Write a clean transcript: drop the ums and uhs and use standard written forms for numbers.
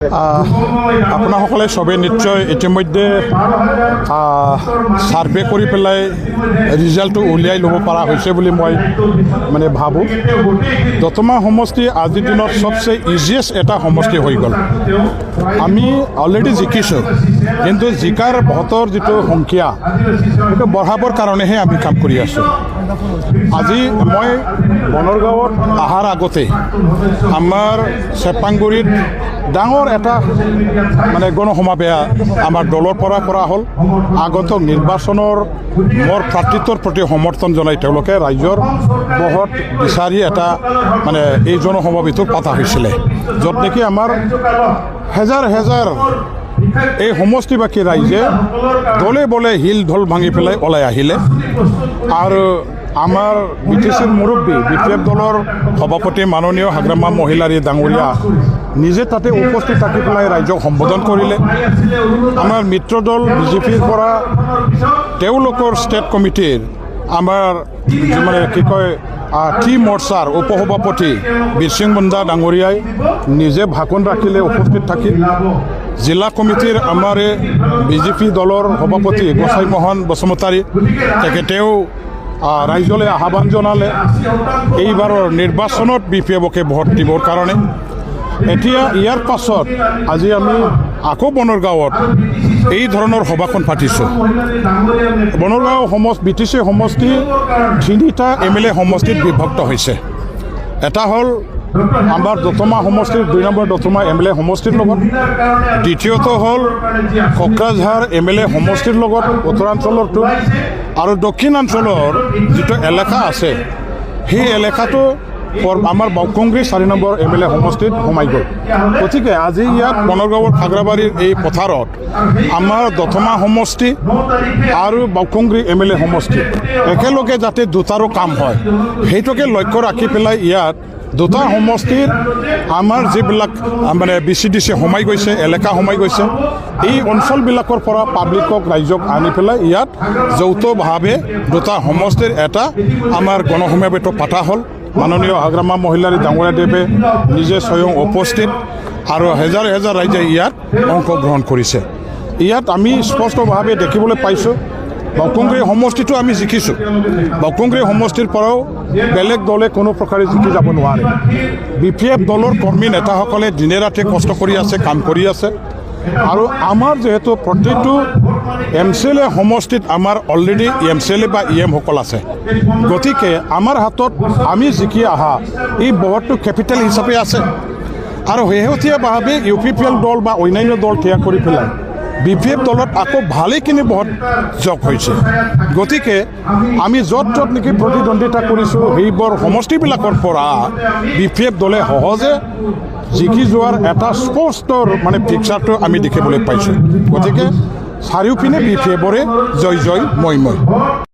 আপোনাসকলে সবে নিশ্চয় ইতিমধ্যে সাৰ্ভে কৰি পেলাই ৰিজাল্টটো উলিয়াই ল'ব পৰা হৈছে বুলি মই মানে ভাবোঁ। দতমা সমষ্টি আজিৰ দিনত সবচে ইজিয়েষ্ট এটা সমষ্টি হৈ গ'ল। আমি অলৰেডি জিকিছোঁ, কিন্তু জিকাৰ ভোটৰ যিটো সংখ্যা সেইটো বঢ়াবৰ কাৰণেহে আমি কাম কৰি আছোঁ। আজি মই বনৰগাঁৱত অহাৰ আগতে আমাৰ চেপাংগুৰিত ডাঙৰ এটা মানে গণসমাৱেশ আমাৰ দলৰ পৰা কৰা হ'ল। আগত নিৰ্বাচনৰ মোৰ প্ৰাৰ্থিত্বৰ প্ৰতি সমৰ্থন জনাই তেওঁলোকে ৰাইজৰ ভোট বিচাৰি এটা মানে এই জনসমাৱেশটো পতা হৈছিলে, য'ত নেকি আমাৰ হেজাৰ হেজাৰ এই সমষ্টিবাসী ৰাইজে দলে বলে হিল ঢোল ভাঙি পেলাই ওলাই আহিলে। আৰু আমাৰ BTCৰ মুৰব্বী BPF দলৰ সভাপতি মাননীয় হাগ্ৰামা মহিলাৰী ডাঙৰীয়া নিজে তাতে উপস্থিত থাকি পেলাই ৰাইজক সম্বোধন কৰিলে। আমাৰ মিত্ৰ দল BJPৰ পৰা তেওঁলোকৰ ষ্টেট কমিটিৰ আমাৰ মানে কি কয় টি মৰ্চাৰ উপসভাপতি বীৰসিং মুণ্ডা ডাঙৰীয়াই নিজে ভাষণ ৰাখিলে উপস্থিত থাকি। জিলা কমিটিৰ আমাৰ BJP দলৰ সভাপতি গোসাই মোহন বসুমতাৰী তেখেতেও ৰাইজলৈ আহ্বান জনালে এইবাৰৰ নিৰ্বাচনত BPFকে ভোট দিবৰ কাৰণে। এতিয়া ইয়াৰ পাছত আজি আমি আকৌ বনৰগাঁৱত এই ধৰণৰ সভাখন পাতিছোঁ। বনৰগাঁও BTC সমষ্টি তিনিটা MLA সমষ্টিত বিভক্ত হৈছে। এটা হ'ল আমাৰ দতমা সমষ্টিৰ 2 নম্বৰ দতমা MLA সমষ্টিৰ লগত, দ্বিতীয়টো হ'ল কোকৰাঝাৰ MLA সমষ্টিৰ লগত উত্তৰাঞ্চলৰটো, আৰু দক্ষিণাঞ্চলৰ যিটো এলেকা আছে সেই এলেকাটো আমাৰ বাউকুংগ্ৰী 4 নম্বৰ MLA সমষ্টিত সোমাই গ'ল। গতিকে আজি ইয়াত বনৰগাঁৱৰ খাগ্ৰাবাৰীৰ এই পথাৰত আমাৰ দতমা সমষ্টি আৰু বাউকুংগ্ৰী MLA সমষ্টি একেলগে যাতে দুটাৰো কাম হয় সেইটোকে লক্ষ্য ৰাখি পেলাই ইয়াত দুটা সমষ্টিৰ আমাৰ যিবিলাক মানে BCDC সোমাই গৈছে, এলেকা সোমাই গৈছে, এই অঞ্চলবিলাকৰ পৰা পাব্লিকক ৰাইজক আনি পেলাই ইয়াত যৌথভাৱে দুটা সমষ্টিৰ এটা আমাৰ গণসমাৱেশ পতা হ'ল। মাননীয় হাগ্ৰামা মহিলাৰী ডাঙৰীয়াদেৱে নিজে স্বয়ং উপস্থিত আৰু হেজাৰ হেজাৰ ৰাইজে ইয়াত অংশগ্ৰহণ কৰিছে। ইয়াত আমি স্পষ্টভাৱে দেখিবলৈ পাইছোঁ বাউকুংগ্ৰী সমষ্টিটো আমি জিকিছোঁ। বাউকুংগ্ৰী সমষ্টিৰ পৰাও বেলেগ দলে কোনো প্ৰকাৰে জিকি যাব নোৱাৰে। BPF দলৰ কৰ্মী নেতাসকলে দিনে ৰাতি কষ্ট কৰি আছে, কাম কৰি আছে। আৰু আমাৰ যিহেতু প্ৰতিটো MCLA সমষ্টিত আমাৰ অলৰেডি MCLA বা EM সকল আছে, গতিকে আমাৰ হাতত আমি জিকি অহা এই ভোটটো কেপিটেল হিচাপে আছে। আৰু শেহতীয়াভাৱে UPPL দল বা অন্যান্য দল ত্যাগ কৰি পেলাই BPF দলত আকৌ ভালেখিনি ভোট যোগ হৈছে। গতিকে আমি য'ত য'ত নেকি প্ৰতিদ্বন্দ্বিতা কৰিছোঁ সেইবোৰ সমষ্টিবিলাকৰ পৰা BPF দলে সহজে জিকি যোৱাৰ এটা স্পষ্ট মানে পিকচাৰটো আমি দেখিবলৈ পাইছোঁ। গতিকে চাৰিওপিনে BPFৰে জয় জয় মই মই।